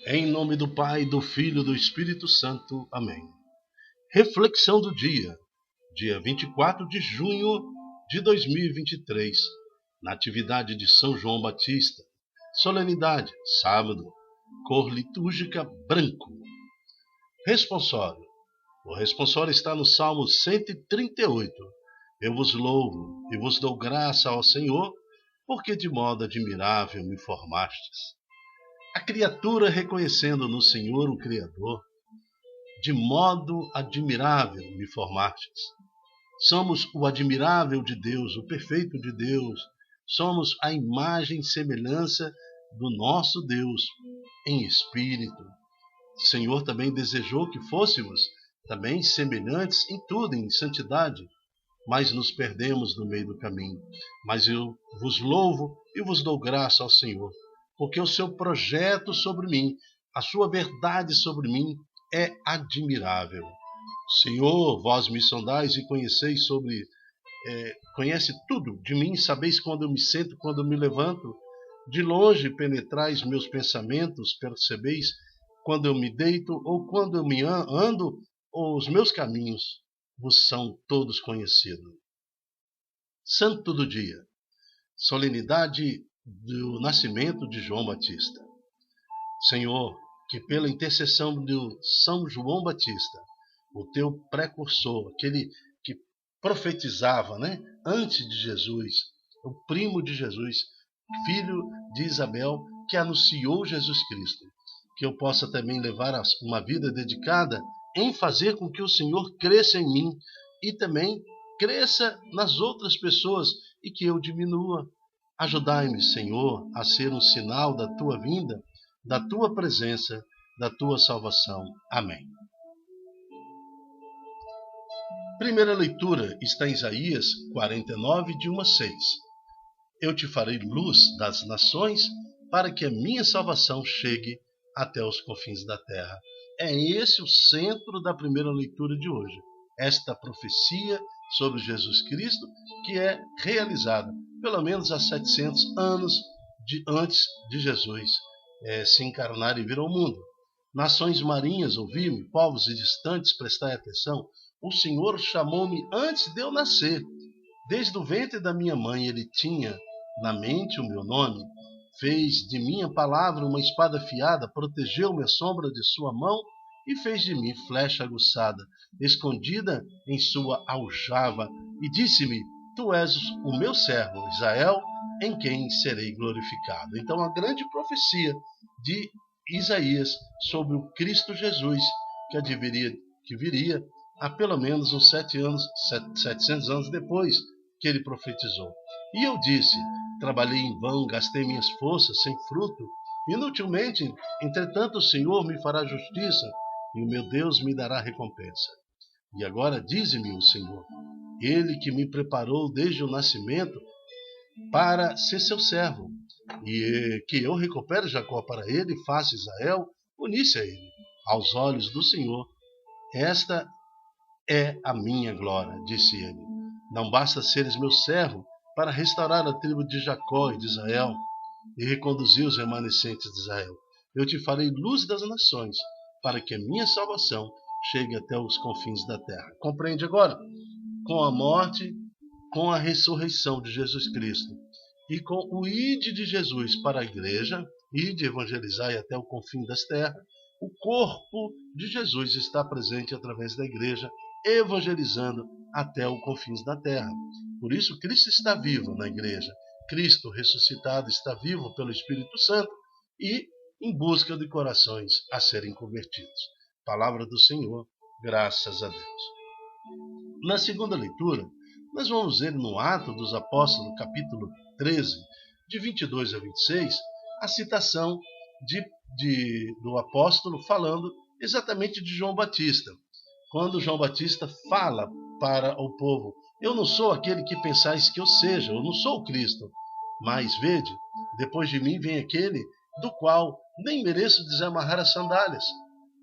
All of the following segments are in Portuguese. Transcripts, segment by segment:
Em nome do Pai, do Filho e do Espírito Santo. Amém. Reflexão do dia 24 de junho de 2023, Natividade de São João Batista, solenidade, sábado, cor litúrgica branco. Responsório. O responsório está no Salmo 138. Eu vos louvo e vos dou graça ao Senhor, porque de modo admirável me formastes. A criatura reconhecendo no Senhor o Criador, de modo admirável me formastes. Somos o admirável de Deus, o perfeito de Deus. Somos a imagem e semelhança do nosso Deus em espírito. O Senhor também desejou que fôssemos também semelhantes em tudo, em santidade, mas nos perdemos no meio do caminho. Mas eu vos louvo e vos dou graça ao Senhor, porque o seu projeto sobre mim, a sua verdade sobre mim é admirável. Senhor, vós me sondais e conheceis conhece tudo de mim, sabeis quando eu me sento, quando eu me levanto. De longe penetrais meus pensamentos, percebeis quando eu me deito ou quando eu me ando, ou os meus caminhos vos são todos conhecidos. Santo do dia, solenidade do nascimento de João Batista. Senhor, que pela intercessão de São João Batista, o teu precursor, aquele que profetizava, antes de Jesus, o primo de Jesus, filho de Isabel, que anunciou Jesus Cristo, que eu possa também levar uma vida dedicada em fazer com que o Senhor cresça em mim e também cresça nas outras pessoas e que eu diminua. Ajudai-me, Senhor, a ser um sinal da tua vinda, da tua presença, da tua salvação. Amém. Primeira leitura está em Isaías 49, de 1 a 6. Eu te farei luz das nações para que a minha salvação chegue até os confins da terra. É esse o centro da primeira leitura de hoje. Esta profecia sobre Jesus Cristo que é realizada pelo menos há 700 anos antes de Jesus se encarnar e vir ao mundo. Nações marinhas, ouvi-me, povos distantes, prestai atenção. O Senhor chamou-me antes de eu nascer. Desde o ventre da minha mãe ele tinha na mente o meu nome. Fez de minha palavra uma espada afiada, protegeu-me a sombra de sua mão e fez de mim flecha aguçada, escondida em sua aljava, e disse-me, tu és o meu servo, Israel, em quem serei glorificado. Então a grande profecia de Isaías sobre o Cristo Jesus, que viria há pelo menos uns 700 anos depois que ele profetizou. E eu disse, trabalhei em vão, gastei minhas forças sem fruto, inutilmente, entretanto o Senhor me fará justiça, e o meu Deus me dará recompensa. E agora dize-me o Senhor, ele que me preparou desde o nascimento para ser seu servo, e que eu recupere Jacó para ele e faça Israel unir-se a ele. Aos olhos do Senhor, esta é a minha glória, disse ele. Não basta seres meu servo para restaurar a tribo de Jacó e de Israel e reconduzir os remanescentes de Israel. Eu te farei luz das nações, para que a minha salvação chegue até os confins da terra. Compreende agora? Com a morte, com a ressurreição de Jesus Cristo e com o ide de Jesus para a igreja, ide evangelizar até o confim das terras, o corpo de Jesus está presente através da igreja, evangelizando até os confins da terra. Por isso, Cristo está vivo na igreja. Cristo ressuscitado está vivo pelo Espírito Santo e em busca de corações a serem convertidos. Palavra do Senhor, graças a Deus. Na segunda leitura, nós vamos ver no Atos dos Apóstolos, capítulo 13, de 22 a 26, a citação do apóstolo falando exatamente de João Batista. Quando João Batista fala para o povo, eu não sou aquele que pensais que eu seja, eu não sou o Cristo, mas vede, depois de mim vem aquele do qual nem mereço desamarrar as sandálias.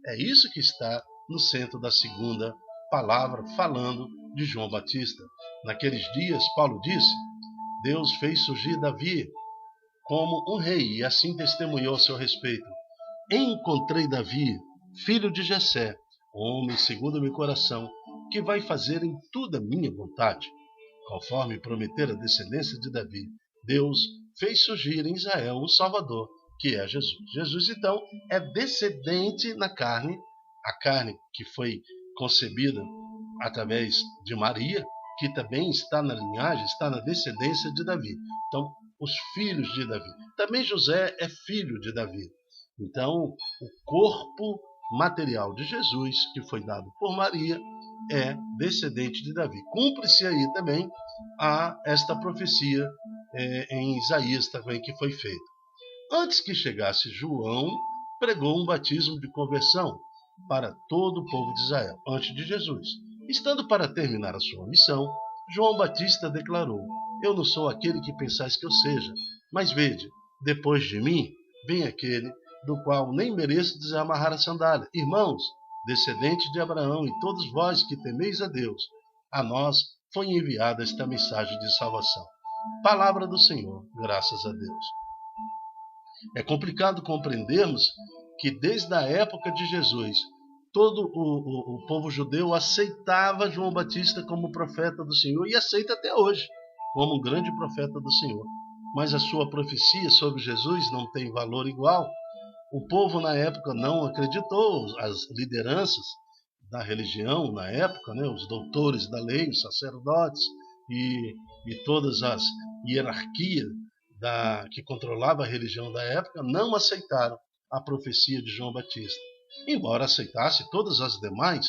É isso que está no centro da segunda palavra, falando de João Batista. Naqueles dias, Paulo disse, Deus fez surgir Davi como um rei e assim testemunhou a seu respeito. encontrei Davi, filho de Jessé, homem segundo o meu coração, que vai fazer em tudo a minha vontade. Conforme prometera a descendência de Davi, Deus fez surgir em Israel um Salvador, que é Jesus. Jesus, então, é descendente na carne, a carne que foi concebida através de Maria, que também está na linhagem, está na descendência de Davi. Então, os filhos de Davi. Também José é filho de Davi. Então, o corpo material de Jesus, que foi dado por Maria, é descendente de Davi. Cumpre-se aí também esta profecia em Isaías também que foi feita. Antes que chegasse João, pregou um batismo de conversão para todo o povo de Israel, antes de Jesus. Estando para terminar a sua missão, João Batista declarou: Eu não sou aquele que pensais que eu seja, mas vede, depois de mim vem aquele do qual nem mereço desamarrar a sandália. Irmãos, descendentes de Abraão e todos vós que temeis a Deus, a nós foi enviada esta mensagem de salvação. Palavra do Senhor, graças a Deus. É complicado compreendermos que desde a época de Jesus, todo o povo judeu aceitava João Batista como profeta do Senhor e aceita até hoje como um grande profeta do Senhor. Mas a sua profecia sobre Jesus não tem valor igual. O povo na época não acreditou, as lideranças da religião na época, os doutores da lei, os sacerdotes e todas as hierarquias que controlava a religião da época, não aceitaram a profecia de João Batista. Embora aceitasse todas as demais,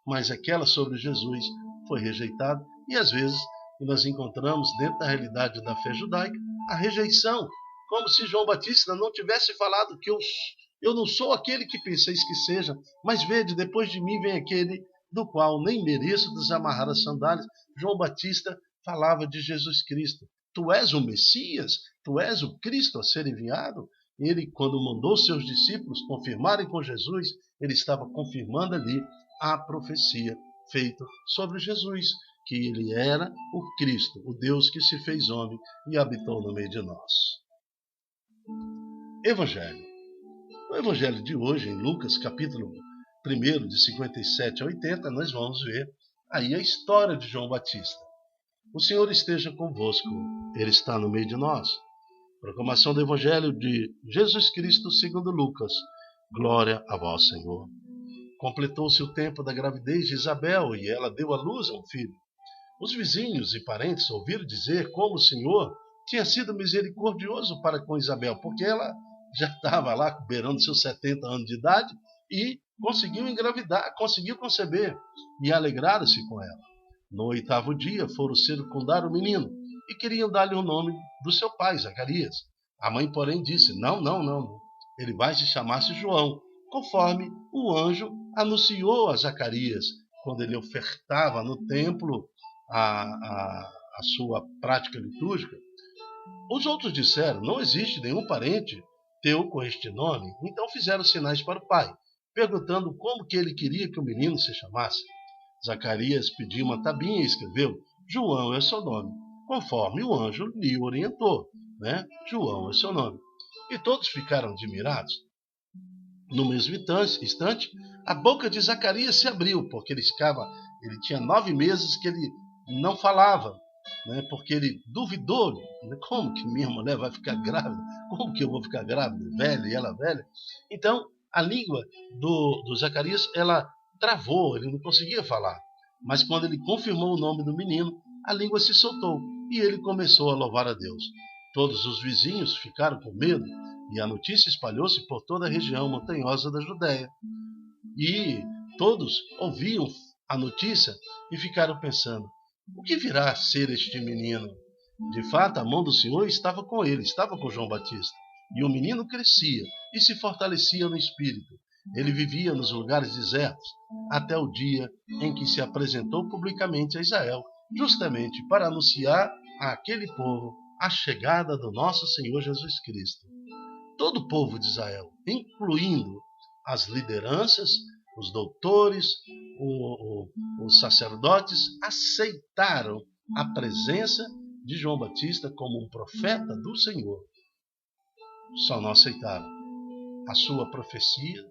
mas aquela sobre Jesus foi rejeitada. E às vezes nós encontramos dentro da realidade da fé judaica a rejeição, como se João Batista não tivesse falado que eu não sou aquele que penseis que seja, mas vede, depois de mim vem aquele do qual nem mereço desamarrar as sandálias. João Batista falava de Jesus Cristo. Tu és o Messias? Tu és o Cristo a ser enviado? Ele, quando mandou seus discípulos confirmarem com Jesus, ele estava confirmando ali a profecia feita sobre Jesus, que ele era o Cristo, o Deus que se fez homem e habitou no meio de nós. Evangelho. No Evangelho de hoje, em Lucas, capítulo 1, de 57 a 80, nós vamos ver aí a história de João Batista. O Senhor esteja convosco, Ele está no meio de nós. Proclamação do Evangelho de Jesus Cristo segundo Lucas. Glória a vós, Senhor. Completou-se o tempo da gravidez de Isabel e ela deu à luz a um filho. Os vizinhos e parentes ouviram dizer como o Senhor tinha sido misericordioso para com Isabel, porque ela já estava lá beirando seus 70 anos de idade e conseguiu engravidar, conseguiu conceber e alegraram-se com ela. No 8º dia foram circundar o menino e queriam dar-lhe o nome do seu pai, Zacarias. A mãe, porém, disse: Não. Ele vai se chamar-se João, conforme o anjo anunciou a Zacarias, quando ele ofertava no templo a sua prática litúrgica. Os outros disseram: Não existe nenhum parente teu com este nome. Então fizeram sinais para o pai, perguntando como que ele queria que o menino se chamasse. Zacarias pediu uma tabinha e escreveu: João é seu nome, conforme o anjo lhe orientou. João é seu nome. E todos ficaram admirados. No mesmo instante, a boca de Zacarias se abriu, porque ele tinha 9 meses que ele não falava, porque ele duvidou. Como que minha mulher vai ficar grávida? Como que eu vou ficar grávida, velha, e ela velha? Então, a língua do Zacarias, ela travou, ele não conseguia falar. Mas quando ele confirmou o nome do menino, a língua se soltou e ele começou a louvar a Deus. Todos os vizinhos ficaram com medo e a notícia espalhou-se por toda a região montanhosa da Judéia. E todos ouviam a notícia e ficaram pensando: o que virá a ser este menino? De fato, a mão do Senhor estava com ele, estava com João Batista. E o menino crescia e se fortalecia no espírito. Ele vivia nos lugares desertos, até o dia em que se apresentou publicamente a Israel, justamente para anunciar àquele povo a chegada do nosso Senhor Jesus Cristo. Todo o povo de Israel, incluindo as lideranças, os doutores, os sacerdotes, aceitaram a presença de João Batista como um profeta do Senhor. Só não aceitaram a sua profecia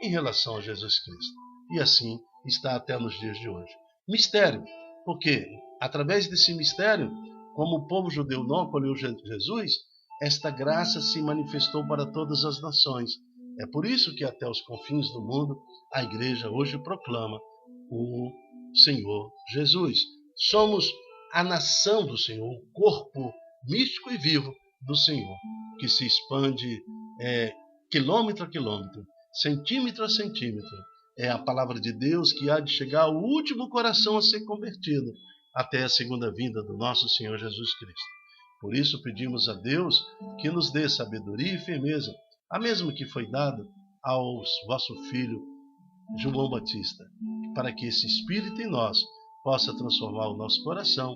em relação a Jesus Cristo. E assim está até nos dias de hoje. Mistério, porque através desse mistério, como o povo judeu não acolheu Jesus, esta graça se manifestou para todas as nações. É por isso que até os confins do mundo a igreja hoje proclama o Senhor Jesus. Somos a nação do Senhor, o corpo místico e vivo do Senhor, que se expande quilômetro a quilômetro, centímetro a centímetro. É a palavra de Deus que há de chegar ao último coração a ser convertido, até a segunda vinda do nosso Senhor Jesus Cristo. Por isso pedimos a Deus que nos dê sabedoria e firmeza, a mesma que foi dada ao vosso filho João Batista, para que esse Espírito em nós possa transformar o nosso coração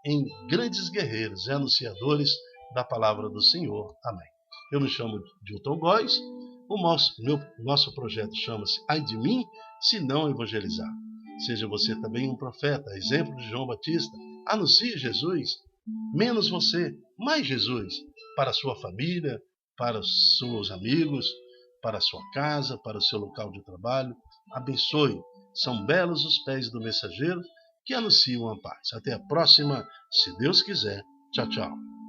em grandes guerreiros e anunciadores da palavra do Senhor. Amém. Eu me chamo Dilton Góes. O nosso projeto chama-se Ai de mim, se não evangelizar. Seja você também um profeta, exemplo de João Batista. Anuncie Jesus. Menos você, mais Jesus. Para a sua família, para os seus amigos, para a sua casa, para o seu local de trabalho. Abençoe. São belos os pés do mensageiro que anunciam a paz. Até a próxima, se Deus quiser. Tchau, tchau.